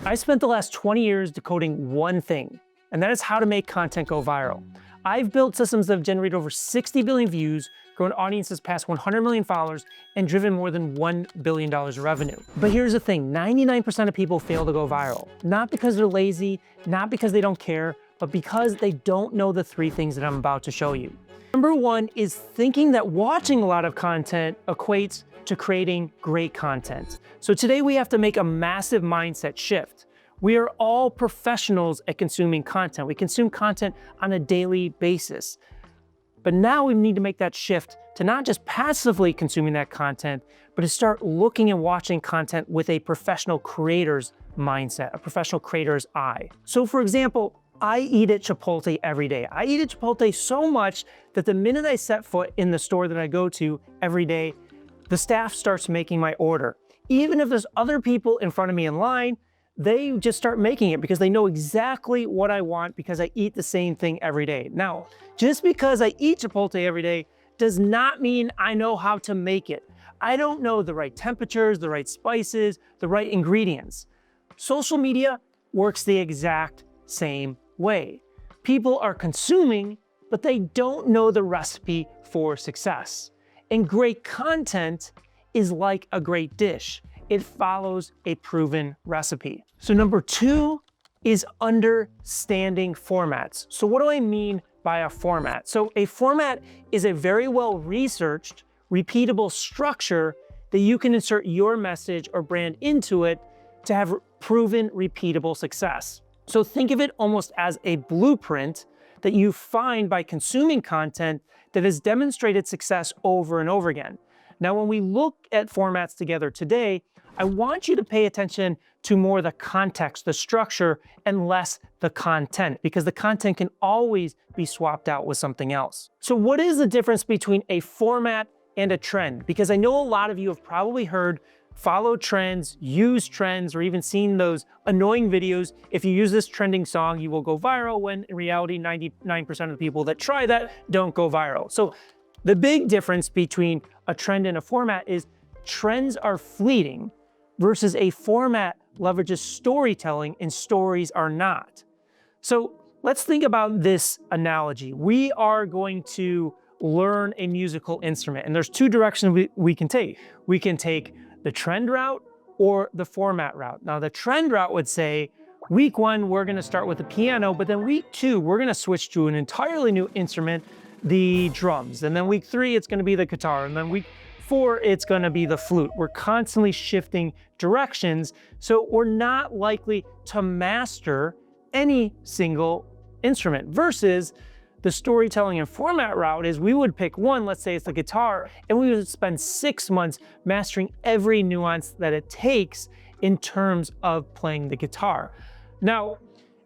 I spent the last 20 years decoding one thing, and that is how to make content go viral. I've built systems that have generated over 60 billion views, grown audiences past 100 million followers, and driven more than $1 billion of revenue. But here's the thing, 99% of people fail to go viral. Not because they're lazy, not because they don't care, but because they don't know the three things that I'm about to show you. Number one is thinking that watching a lot of content equates to creating great content. So today we have to make a massive mindset shift. We are all professionals at consuming content. We consume content on a daily basis. But now we need to make that shift to not just passively consuming that content, but to start looking and watching content with a professional creator's mindset, a professional creator's eye. So for example, I eat at Chipotle every day. I eat at Chipotle so much that the minute I set foot in the store that I go to every day, the staff starts making my order. Even if there's other people in front of me in line, they just start making it because they know exactly what I want because I eat the same thing every day. Now, just because I eat Chipotle every day does not mean I know how to make it. I don't know the right temperatures, the right spices, the right ingredients. Social media works the exact same way. People are consuming, but they don't know the recipe for success. And great content is like a great dish. It follows a proven recipe. So number two is understanding formats. So what do I mean by a format? So a format is a very well-researched, repeatable structure that you can insert your message or brand into it to have proven repeatable success. So think of it almost as a blueprint that you find by consuming content that has demonstrated success over and over again. Now, when we look at formats together today, I want you to pay attention to more the context, the structure, and less the content, because the content can always be swapped out with something else. So what is the difference between a format and a trend? Because I know a lot of you have probably heard follow trends, use trends, or even seen those annoying videos. If you use this trending song, you will go viral, when in reality, 99% of the people that try that don't go viral. So the big difference between a trend and a format is trends are fleeting versus a format leverages storytelling and stories are not. So let's think about this analogy. We are going to learn a musical instrument, and there's two directions we can take. We can take the trend route or the format route. Now the trend route would say, week one, we're gonna start with the piano, but then week two, we're gonna switch to an entirely new instrument, the drums. And then week three, it's gonna be the guitar. And then week four, it's gonna be the flute. We're constantly shifting directions, so we're not likely to master any single instrument. Versus the storytelling and format route is we would pick one, let's say it's the guitar, and we would spend 6 months mastering every nuance that it takes in terms of playing the guitar. Now,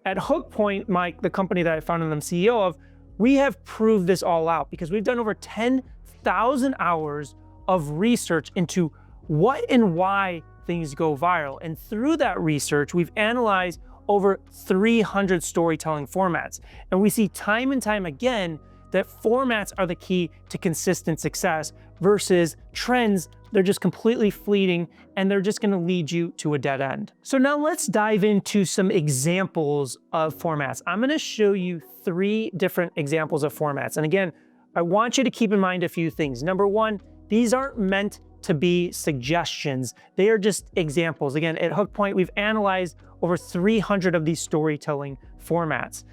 at Hook Point, the company that I founded and I'm CEO of, we have proved this all out because we've done over 10,000 hours of research into what and why things go viral. And through that research, we've analyzed over 300 storytelling formats. And we see time and time again that formats are the key to consistent success versus trends. They're just completely fleeting and they're just gonna lead you to a dead end. So now let's dive into some examples of formats. I'm gonna show you 3 different examples of formats. And again, I want you to keep in mind a few things. Number one, these aren't meant to be suggestions. They are just examples. Again, at Hook Point, we've analyzed over 300 of these storytelling formats.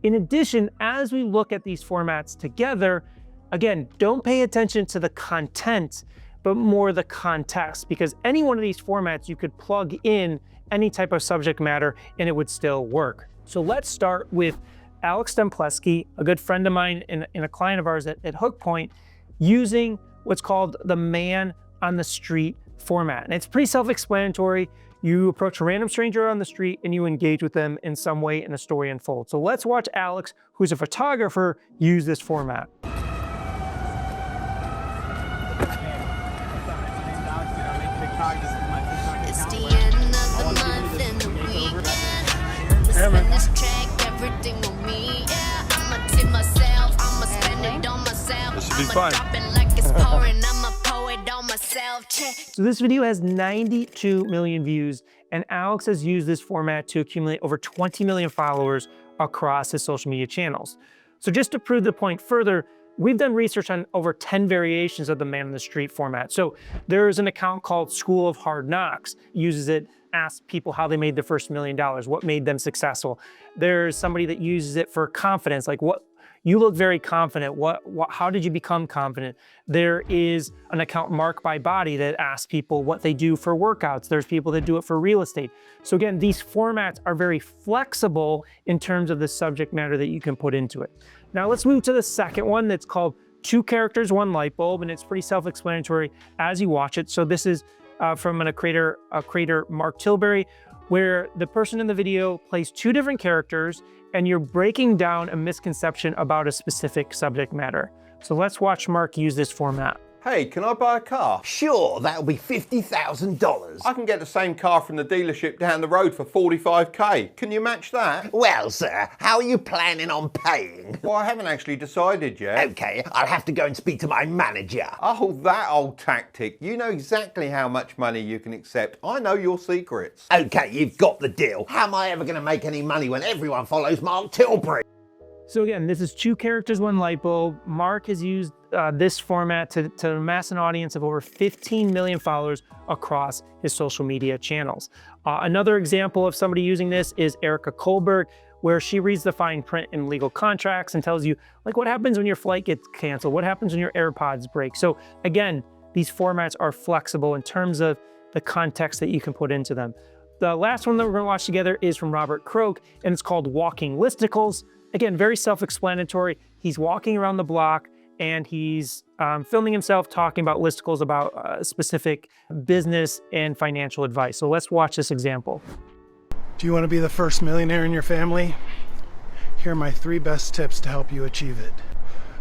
In addition, as we look at these formats together, again, don't pay attention to the content, but more the context, because any one of these formats, you could plug in any type of subject matter and it would still work. So let's start with Alex Dempleski, a good friend of mine and a client of ours at Hook Point, using what's called the man on the street format. And it's pretty self-explanatory. You approach a random stranger on the street and you engage with them in some way and a story unfolds. So let's watch Alex, who's a photographer, use this format. It's the end of the month and the weekend. Spend this track, everything on me. Yeah, I'ma tip myself, I'ma spend it on myself. This should be fun. Drop it like it's pouring, I'ma pour it on myself. Check. So this video has 92 million views And Alex has used this format to accumulate over 20 million followers across his social media channels. So just to prove the point further, we've done research on over 10 variations of the man on the street format. So there's an account called School of Hard Knocks, uses it, asks people how they made their first $1 million, what made them successful. There's somebody that uses it for confidence, like what, you look very confident, how did you become confident? There is an account, Mark by Body, that asks people what they do for workouts. There's people that do it for real estate. So again, these formats are very flexible in terms of the subject matter that you can put into it. Now let's move to the second one that's called 2 Characters, 1 Lightbulb, and it's pretty self-explanatory as you watch it. So this is from a creator, Mark Tilbury, where the person in the video plays 2 different characters and you're breaking down a misconception about a specific subject matter. So let's watch Mark use this format. Hey, can I buy a car? Sure, that'll be $50,000. I can get the same car from the dealership down the road for 45k. Can you match that? Well, sir, how are you planning on paying? Well, I haven't actually decided yet. Okay, I'll have to go and speak to my manager. Oh, that old tactic. You know exactly how much money you can accept. I know your secrets. Okay, you've got the deal. How am I ever going to make any money when everyone follows Mark Tilbury? So again, this is 2 Characters, 1 Lightbulb. Mark has used this format to amass an audience of over 15 million followers across his social media channels. Another example of somebody using this is Erica Kohlberg, where she reads the fine print in legal contracts and tells you, like, what happens when your flight gets canceled? What happens when your AirPods break? So again, these formats are flexible in terms of the context that you can put into them. The last one that we're going to watch together is from Robert Croak, and it's called Walking Listicles. Again, very self-explanatory. He's walking around the block and he's filming himself talking about listicles, about specific business and financial advice. So let's watch this example. Do you want to be the first millionaire in your family? Here are my 3 best tips to help you achieve it.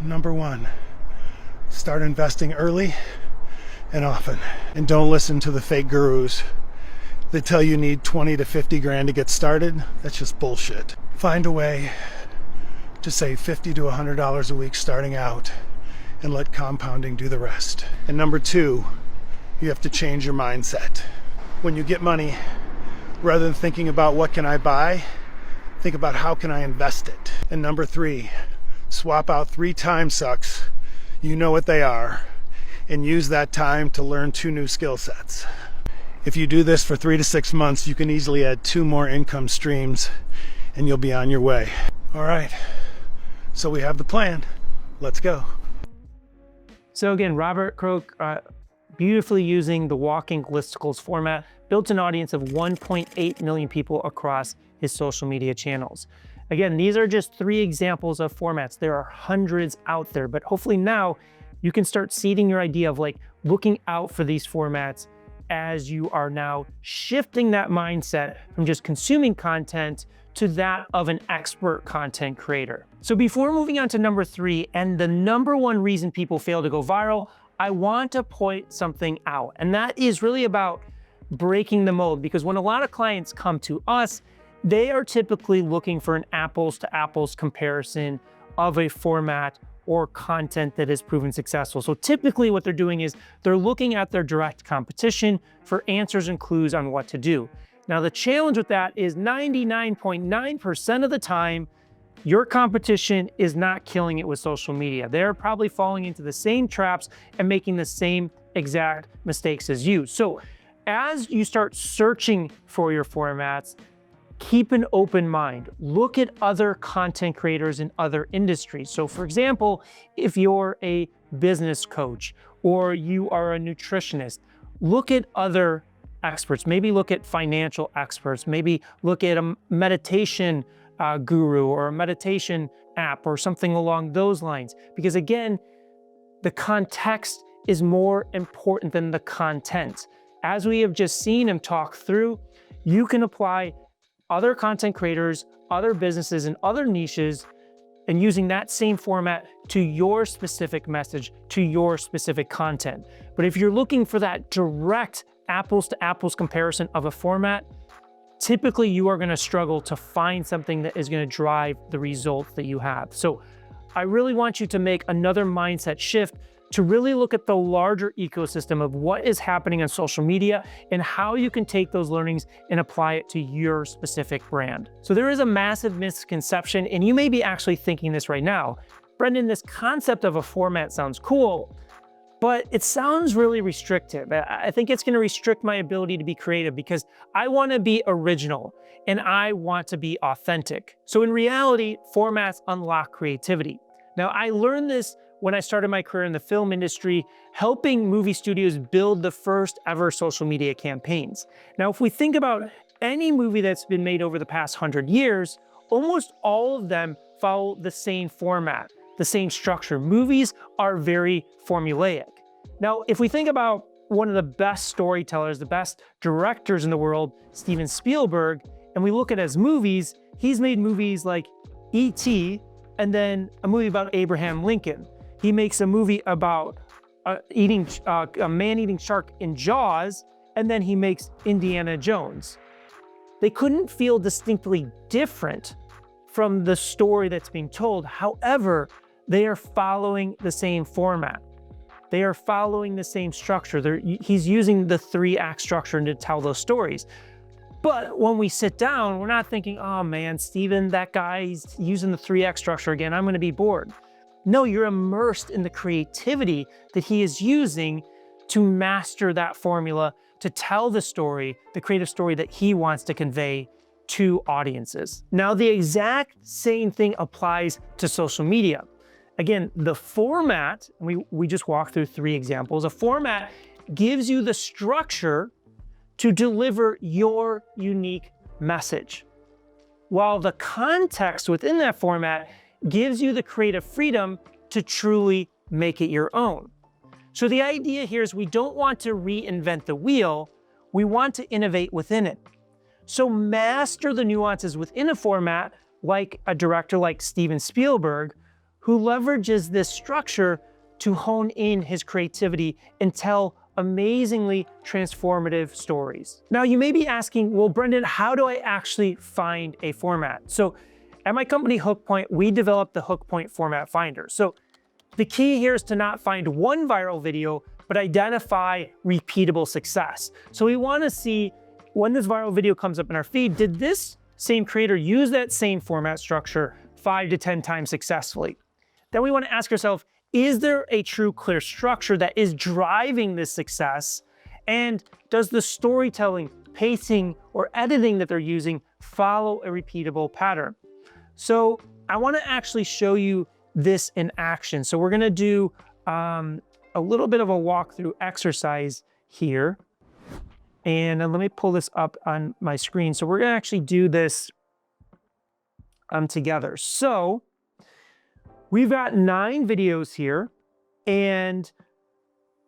Number 1, start investing early and often. And don't listen to the fake gurus that tell you need 20 to 50 grand to get started. That's just bullshit. Find a way to save $50 to $100 a week starting out and let compounding do the rest. And number 2, you have to change your mindset. When you get money, rather than thinking about what can I buy, think about how can I invest it. And number 3, swap out 3 time sucks, you know what they are, and use that time to learn 2 new skill sets. If you do this for 3 to 6 months, you can easily add 2 more income streams and you'll be on your way. All right. So we have the plan. Let's go. So again, Robert Croak, beautifully using the Walking Listicles format, built an audience of 1.8 million people across his social media channels. Again, these are just 3 examples of formats. There are hundreds out there, but hopefully now you can start seeding your idea of like looking out for these formats as you are now shifting that mindset from just consuming content to that of an expert content creator. So before moving on to number 3, and the number 1 reason people fail to go viral, I want to point something out. And that is really about breaking the mold, because when a lot of clients come to us, they are typically looking for an apples to apples comparison of a format or content that has proven successful. So typically what they're doing is they're looking at their direct competition for answers and clues on what to do. Now, the challenge with that is 99.9% of the time, your competition is not killing it with social media. They're probably falling into the same traps and making the same exact mistakes as you. So as you start searching for your formats, keep an open mind. Look at other content creators in other industries. So for example, if you're a business coach or you are a nutritionist, look at other experts. Maybe look at financial experts. Maybe look at a meditation guru or a meditation app or something along those lines. Because again, the context is more important than the content. As we have just seen him talk through, you can apply other content creators, other businesses, and other niches, and using that same format to your specific message, to your specific content. But if you're looking for that direct apples to apples comparison of a format, typically you are going to struggle to find something that is going to drive the results that you have. So I really want you to make another mindset shift to really look at the larger ecosystem of what is happening on social media and how you can take those learnings and apply it to your specific brand. So there is a massive misconception, and you may be actually thinking this right now. Brendan, this concept of a format sounds cool, but it sounds really restrictive. I think it's going to restrict my ability to be creative because I want to be original and I want to be authentic. So in reality, formats unlock creativity. Now, I learned this when I started my career in the film industry, helping movie studios build the first ever social media campaigns. Now, if we think about any movie that's been made over the past 100 years, almost all of them follow the same format, the same structure. Movies are very formulaic. Now, if we think about one of the best storytellers, the best directors in the world, Steven Spielberg, and we look at his movies, he's made movies like E.T. and then a movie about Abraham Lincoln. He makes a movie about a man-eating shark in Jaws, and then he makes Indiana Jones. They couldn't feel distinctly different from the story that's being told. However, they are following the same format. They are following the same structure. He's using the 3-act structure to tell those stories. But when we sit down, we're not thinking, oh man, Steven, that guy's using the 3-act structure again, I'm gonna be bored. No, you're immersed in the creativity that he is using to master that formula, to tell the story, the creative story that he wants to convey to audiences. Now, the exact same thing applies to social media. Again, the format, we just walked through 3 examples. A format gives you the structure to deliver your unique message, while the context within that format gives you the creative freedom to truly make it your own. So the idea here is we don't want to reinvent the wheel, we want to innovate within it. So master the nuances within a format, like a director like Steven Spielberg, who leverages this structure to hone in his creativity and tell amazingly transformative stories. Now, you may be asking, well, Brendan, how do I actually find a format? So at my company, HookPoint, we developed the HookPoint Format Finder. So the key here is to not find one viral video, but identify repeatable success. So we want to see when this viral video comes up in our feed, did this same creator use that same format structure 5 to 10 times successfully? Then we want to ask ourselves, is there a true clear structure that is driving this success? And does the storytelling, pacing, or editing that they're using follow a repeatable pattern? So I want to actually show you this in action. So we're going to do a little bit of a walkthrough exercise here. And let me pull this up on my screen. So we're going to actually do this together. So we've got 9 videos here, and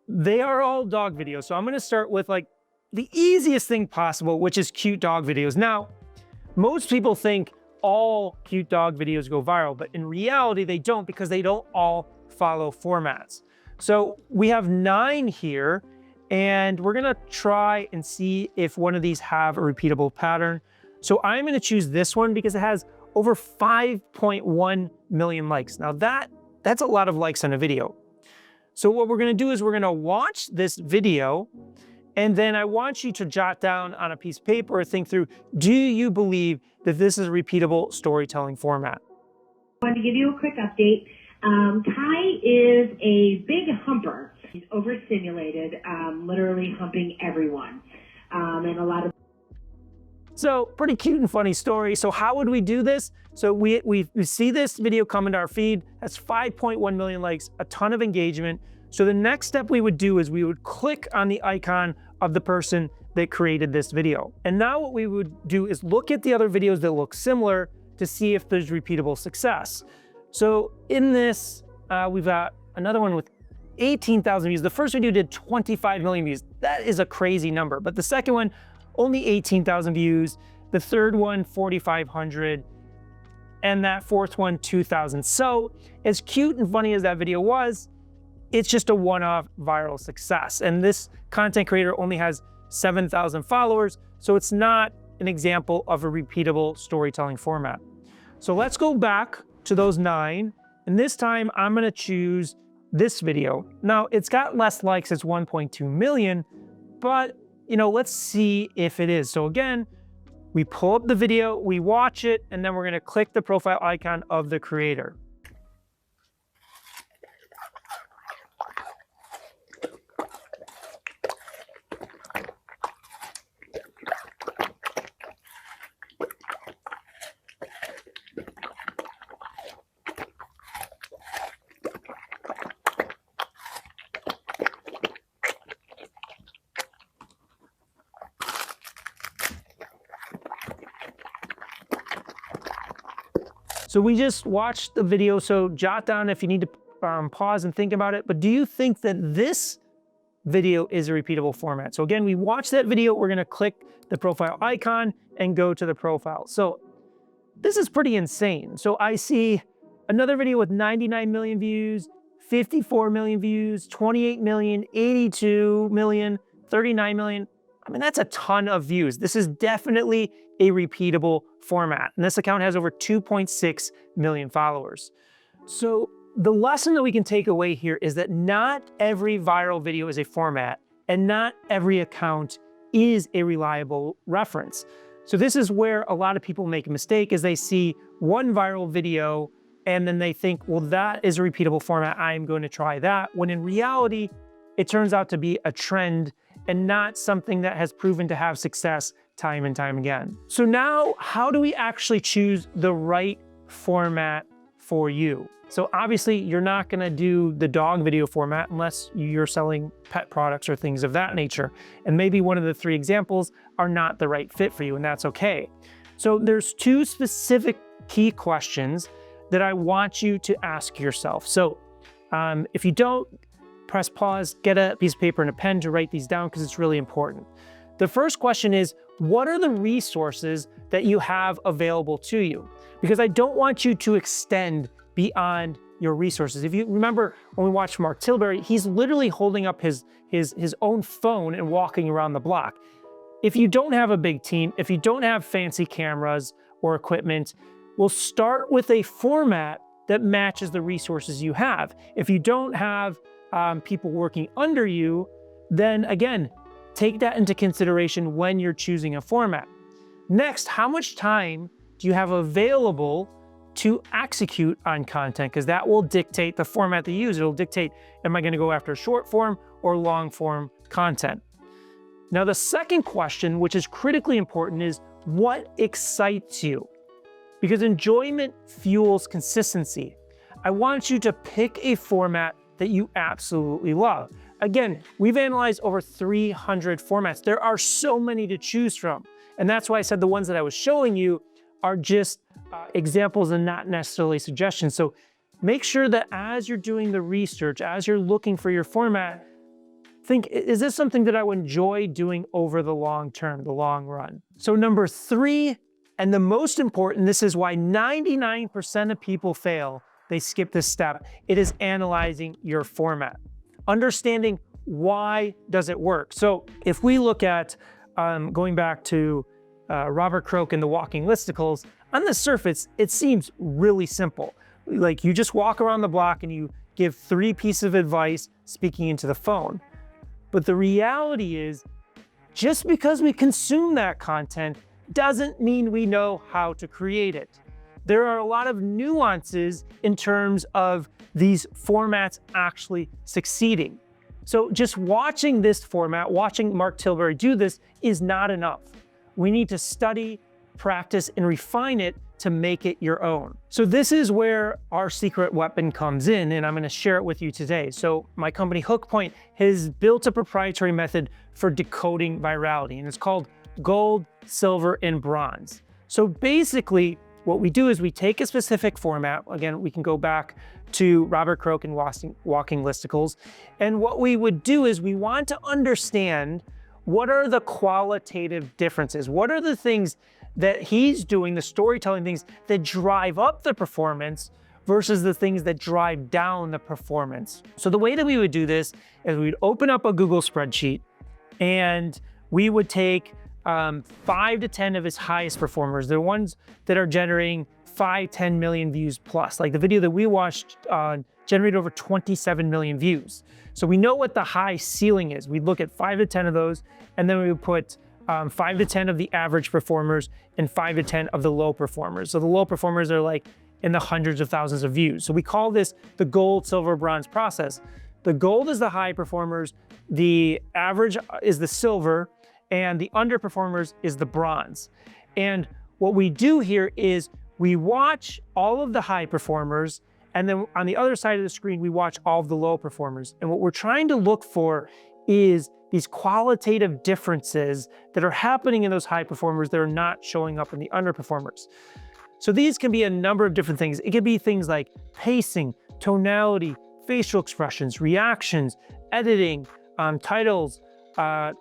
they are all dog videos. So I'm going to start with like the easiest thing possible, which is cute dog videos. Now, most people think all cute dog videos go viral, but in reality, they don't, because they don't all follow formats. So we have 9 here, and we're gonna try and see if one of these have a repeatable pattern. So I'm gonna choose this one because it has over 5.1 million likes. Now that's a lot of likes on a video. So what we're gonna do is we're gonna watch this video, and then I want you to jot down on a piece of paper or think through, do you believe that this is a repeatable storytelling format? I wanted to give you a quick update. Kai is a big humper. He's overstimulated, literally humping everyone. And a lot of... So pretty cute and funny story. So how would we do this? So we see this video come into our feed, that's 5.1 million likes, a ton of engagement. So the next step we would do is we would click on the icon of the person that created this video. And now what we would do is look at the other videos that look similar to see if there's repeatable success. So in this, we've got another one with 18,000 views. The first video did 25 million views. That is a crazy number. But the second one, only 18,000 views. The third one, 4,500. And that fourth one, 2,000. So as cute and funny as that video was, it's just a one-off viral success. And this content creator only has 7,000 followers. So it's not an example of a repeatable storytelling format. So let's go back to those 9. And this time I'm gonna choose this video. Now, it's got less likes, it's 1.2 million, but let's see if it is. So again, we pull up the video, we watch it, and then we're gonna click the profile icon of the creator. So we just watched the video, so jot down if you need to pause and think about it, but do you think that this video is a repeatable format? So again, we watched that video, we're gonna click the profile icon and go to the profile. So this is pretty insane. So I see another video with 99 million views, 54 million views, 28 million, 82 million, 39 million. I mean, that's a ton of views. This is definitely a repeatable format. And this account has over 2.6 million followers. So the lesson that we can take away here is that not every viral video is a format and not every account is a reliable reference. So this is where a lot of people make a mistake, is they see one viral video and then they think, well, that is a repeatable format, I'm going to try that. When in reality, it turns out to be a trend and not something that has proven to have success time and time again. So now, how do we actually choose the right format for you? So obviously, you're not gonna do the dog video format unless you're selling pet products or things of that nature. And maybe one of the 3 examples are not the right fit for you, and that's okay. So there's 2 specific key questions that I want you to ask yourself. So if you don't, press pause, get a piece of paper and a pen to write these down because it's really important. The first question is, what are the resources that you have available to you? Because I don't want you to extend beyond your resources. If you remember when we watched Mark Tilbury, he's literally holding up his own phone and walking around the block. If you don't have a big team, if you don't have fancy cameras or equipment, we'll start with a format that matches the resources you have. If you don't have people working under you, then again, take that into consideration when you're choosing a format. Next, how much time do you have available to execute on content? Because that will dictate the format that you use. It'll dictate, am I gonna go after short form or long form content? Now, the second question, which is critically important, is what excites you? Because enjoyment fuels consistency. I want you to pick a format that you absolutely love. Again, we've analyzed over 300 formats. There are so many to choose from. And that's why I said the ones that I was showing you are just examples and not necessarily suggestions. So make sure that as you're doing the research, as you're looking for your format, think, is this something that I would enjoy doing over the long term, the long run? So number 3, and the most important, this is why 99% of people fail, they skip this step. It is analyzing your format. Understanding why does it work. So if we look at, going back to Robert Croak and the walking listicles, on the surface, it seems really simple. Like you just walk around the block and you give 3 pieces of advice speaking into the phone. But the reality is, just because we consume that content doesn't mean we know how to create it. There are a lot of nuances in terms of these formats actually succeeding. So just watching this format, watching Mark Tilbury do this is not enough. We need to study, practice, and refine it to make it your own. So this is where our secret weapon comes in, and I'm gonna share it with you today. So my company HookPoint has built a proprietary method for decoding virality, and it's called gold, silver, and bronze. So basically, what we do is we take a specific format. Again, we can go back to Robert Croak and walking listicles. And what we would do is we want to understand what are the qualitative differences? What are the things that he's doing, the storytelling things that drive up the performance versus the things that drive down the performance? So the way that we would do this is we'd open up a Google spreadsheet and we would take 5 to 10 of his highest performers. They're ones that are generating 5-10 million views plus. Like the video that we watched generated over 27 million views. So we know what the high ceiling is. We look at 5 to 10 of those, and then we would put 5 to 10 of the average performers and 5 to 10 of the low performers. So the low performers are like in the hundreds of thousands of views. So we call this the gold, silver, bronze process. The gold is the high performers, the average is the silver, and the underperformers is the bronze. And what we do here is we watch all of the high performers, and then on the other side of the screen, we watch all of the low performers. And what we're trying to look for is these qualitative differences that are happening in those high performers that are not showing up in the underperformers. So these can be a number of different things. It could be things like pacing, tonality, facial expressions, reactions, editing, titles,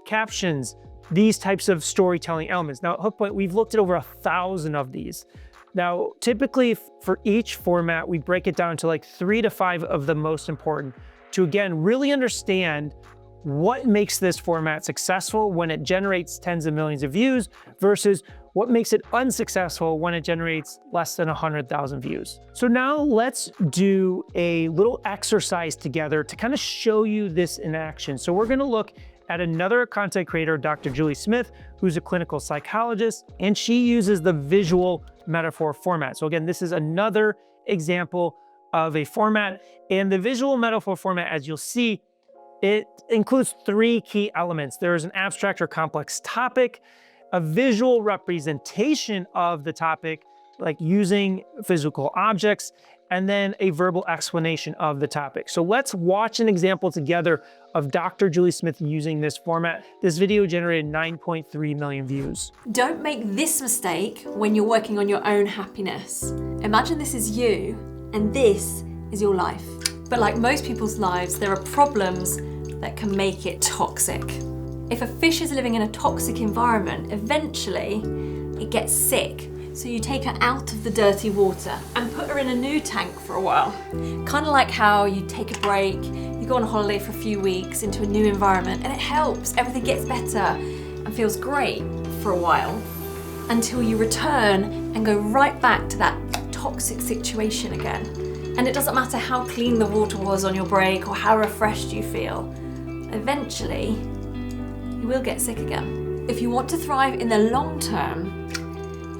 captions, these types of storytelling elements. Now at Hookpoint, we've looked at over 1,000 of these. Now, typically for each format, we break it down to like 3 to 5 of the most important to, again, really understand what makes this format successful when it generates tens of millions of views versus what makes it unsuccessful when it generates less than 100,000 views. So now let's do a little exercise together to kind of show you this in action. So we're gonna look at another content creator, Dr. Julie Smith, who's a clinical psychologist, and she uses the visual metaphor format. So again, this is another example of a format, and the visual metaphor format, as you'll see, it includes 3 key elements. There's an abstract or complex topic, a visual representation of the topic, like using physical objects, and then a verbal explanation of the topic. So let's watch an example together of Dr. Julie Smith using this format. This video generated 9.3 million views. Don't make this mistake when you're working on your own happiness. Imagine this is you and this is your life. But like most people's lives, there are problems that can make it toxic. If a fish is living in a toxic environment, eventually it gets sick. So you take her out of the dirty water and put her in a new tank for a while. Kind of like how you take a break, you go on holiday for a few weeks into a new environment, and it helps, everything gets better and feels great for a while until you return and go right back to that toxic situation again. And it doesn't matter how clean the water was on your break or how refreshed you feel. Eventually, you will get sick again. If you want to thrive in the long term,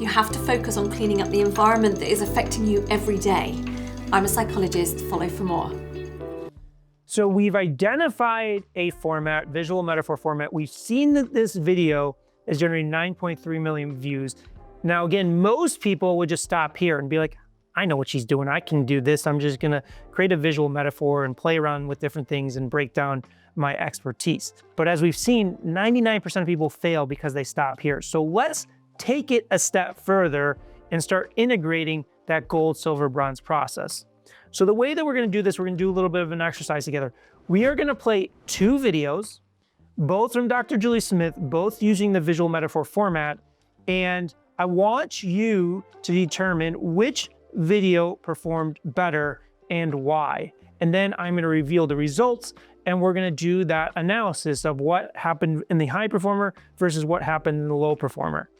you have to focus on cleaning up the environment that is affecting you every day. I'm a psychologist, follow for more. So we've identified a format, visual metaphor format. We've seen that this video is generating 9.3 million views. Now, again, most people would just stop here and be like, I know what she's doing. I can do this. I'm just gonna create a visual metaphor and play around with different things and break down my expertise. But as we've seen, 99% of people fail because they stop here. So let's take it a step further and start integrating that gold, silver, bronze process. So the way that we're gonna do this, we're gonna do a little bit of an exercise together. We are gonna play 2 videos, both from Dr. Julie Smith, both using the visual metaphor format, and I want you to determine which video performed better and why. And then I'm gonna reveal the results, and we're gonna do that analysis of what happened in the high performer versus what happened in the low performer.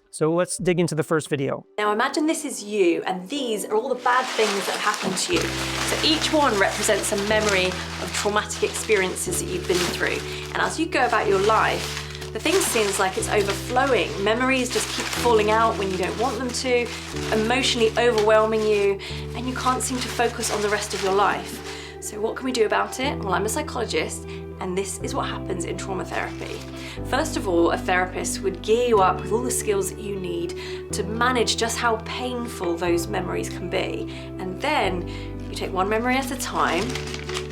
So let's dig into the first video. Now imagine this is you, and these are all the bad things that have happened to you. So each one represents a memory of traumatic experiences that you've been through. And as you go about your life, the thing seems like it's overflowing. Memories just keep falling out when you don't want them to, emotionally overwhelming you, and you can't seem to focus on the rest of your life. So what can we do about it? Well, I'm a psychologist, and this is what happens in trauma therapy. First of all, a therapist would gear you up with all the skills that you need to manage just how painful those memories can be. And then you take one memory at a time,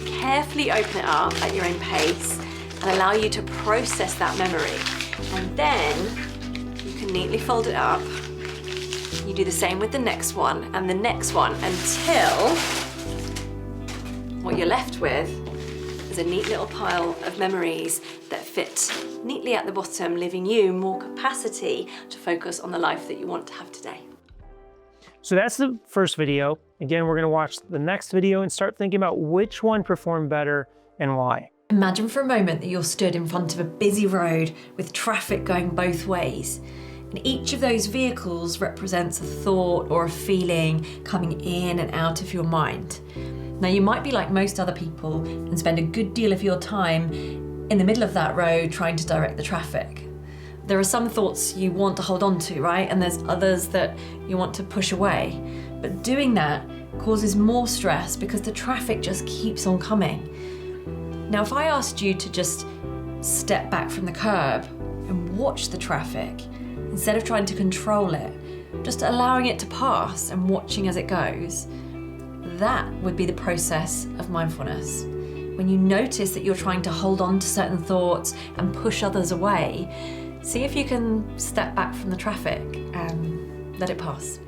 carefully open it up at your own pace, and allow you to process that memory. And then you can neatly fold it up. You do the same with the next one and the next one until what you're left with is a neat little pile of memories that fit neatly at the bottom, leaving you more capacity to focus on the life that you want to have today. So that's the first video. Again, we're gonna watch the next video and start thinking about which one performed better and why. Imagine for a moment that you're stood in front of a busy road with traffic going both ways. And each of those vehicles represents a thought or a feeling coming in and out of your mind. Now, you might be like most other people and spend a good deal of your time in the middle of that road trying to direct the traffic. There are some thoughts you want to hold on to, right? And there's others that you want to push away. But doing that causes more stress because the traffic just keeps on coming. Now, if I asked you to just step back from the curb and watch the traffic, instead of trying to control it, just allowing it to pass and watching as it goes, that would be the process of mindfulness. When you notice that you're trying to hold on to certain thoughts and push others away, see if you can step back from the traffic and let it pass.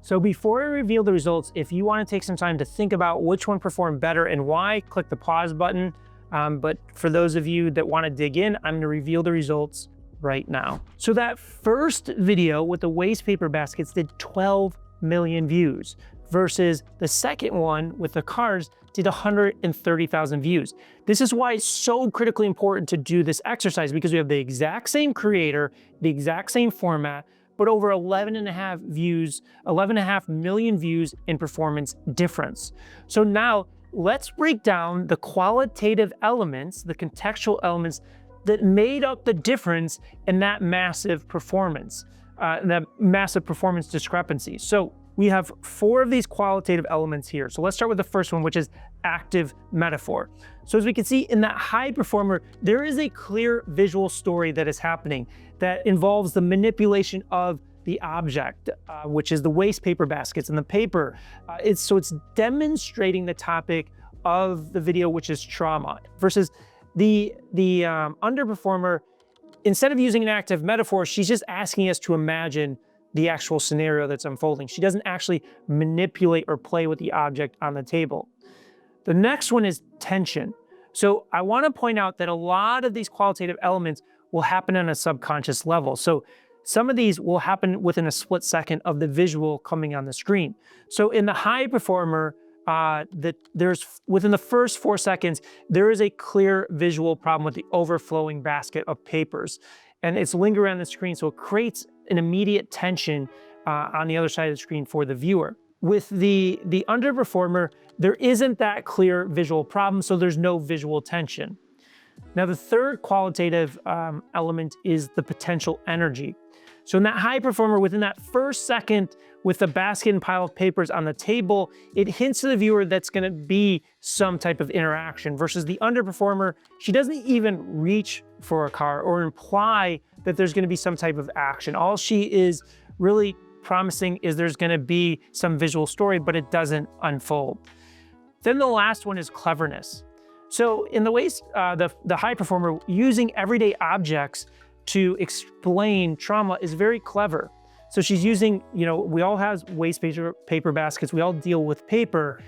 So before I reveal the results, if you want to take some time to think about which one performed better and why, click the pause button. But for those of you that want to dig in, I'm going to reveal the results right now. So that first video with the waste paper baskets did 12 million views versus the second one with the cars did 130,000 views. This is why it's so critically important to do this exercise, because we have the exact same creator, the exact same format, but over 11.5 million views in performance difference. So now let's break down the qualitative elements, the contextual elements that made up the difference in that massive performance discrepancy. So we have 4 of these qualitative elements here. So let's start with the first one, which is active metaphor. So as we can see in that high performer, there is a clear visual story that is happening that involves the manipulation of the object, which is the waste paper baskets and the paper. It's demonstrating the topic of the video, which is trauma, versus the underperformer. Instead of using an active metaphor, she's just asking us to imagine the actual scenario that's unfolding. She doesn't actually manipulate or play with the object on the table. The next one is tension. So I want to point out that a lot of these qualitative elements will happen on a subconscious level. So some of these will happen within a split second of the visual coming on the screen. So in the high performer, within the first 4 seconds, there is a clear visual problem with the overflowing basket of papers. And it's lingering on the screen, so it creates an immediate tension on the other side of the screen for the viewer. With the underperformer, there isn't that clear visual problem, so there's no visual tension. Now, the third qualitative element is the potential energy. So in that high performer, within that first second with the basket and pile of papers on the table, it hints to the viewer that's going to be some type of interaction, versus the underperformer, she doesn't even reach for a car or imply that there's going to be some type of action. All she is really promising is there's going to be some visual story, but it doesn't unfold. Then the last one is cleverness. So in the waste, the high performer, using everyday objects to explain trauma is very clever. So she's using, we all have waste paper baskets, we all deal with paper.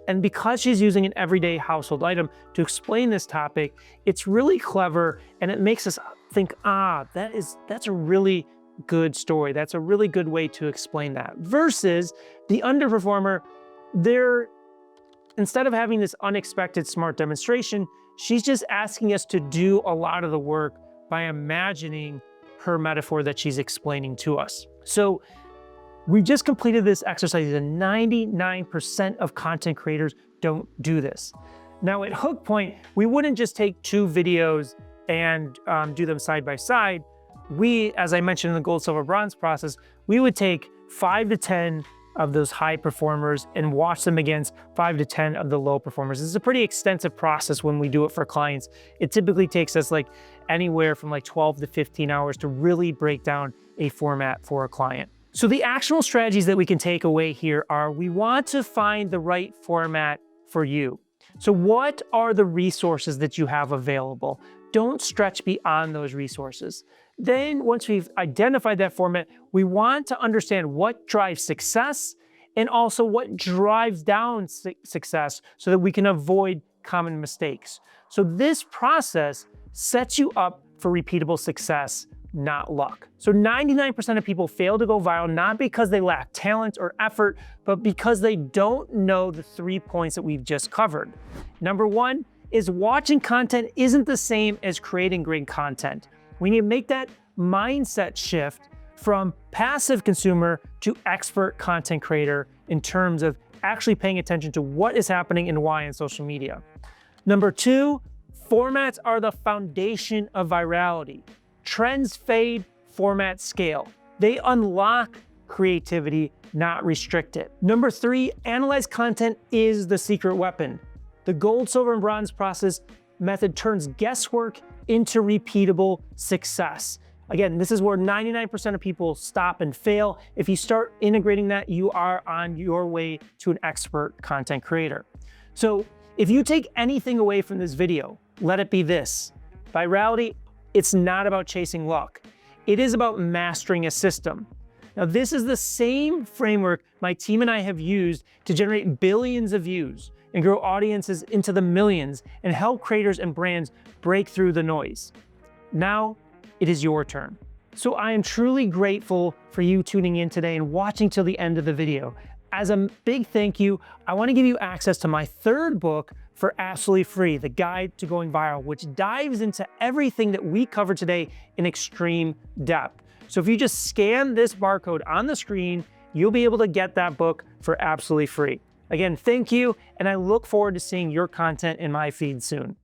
And because she's using an everyday household item to explain this topic, it's really clever, and it makes us think, that's a really good story. That's a really good way to explain that. Versus the underperformer, instead of having this unexpected smart demonstration, she's just asking us to do a lot of the work by imagining her metaphor that she's explaining to us. So we just completed this exercise, and 99% of content creators don't do this. Now at Hook Point, we wouldn't just take 2 videos and do them side by side. We, as I mentioned in the gold, silver, bronze process, we would take 5 to 10 of those high performers and watch them against 5 to 10 of the low performers. It's a pretty extensive process when we do it for clients. It typically takes us anywhere from 12 to 15 hours to really break down a format for a client. So the actionable strategies that we can take away here are, we want to find the right format for you. So what are the resources that you have available? Don't stretch beyond those resources. Then once we've identified that format, we want to understand what drives success and also what drives down success so that we can avoid common mistakes. So this process sets you up for repeatable success, not luck. So 99% of people fail to go viral, not because they lack talent or effort, but because they don't know the 3 points that we've just covered. Number 1, is watching content isn't the same as creating great content. We need to make that mindset shift from passive consumer to expert content creator in terms of actually paying attention to what is happening and why in social media. Number 2, formats are the foundation of virality. Trends fade, formats scale. They unlock creativity, not restrict it. Number 3, analyze content is the secret weapon. The gold, silver, and bronze process method turns guesswork into repeatable success. Again, this is where 99% of people stop and fail. If you start integrating that, you are on your way to an expert content creator. So if you take anything away from this video, let it be this. Virality, it's not about chasing luck. It is about mastering a system. Now, this is the same framework my team and I have used to generate billions of views and grow audiences into the millions and help creators and brands break through the noise. Now, it is your turn. So I am truly grateful for you tuning in today and watching till the end of the video. As a big thank you, I want to give you access to my 3rd book for absolutely free, The Guide to Going Viral, which dives into everything that we covered today in extreme depth. So if you just scan this barcode on the screen, you'll be able to get that book for absolutely free. Again, thank you, and I look forward to seeing your content in my feed soon.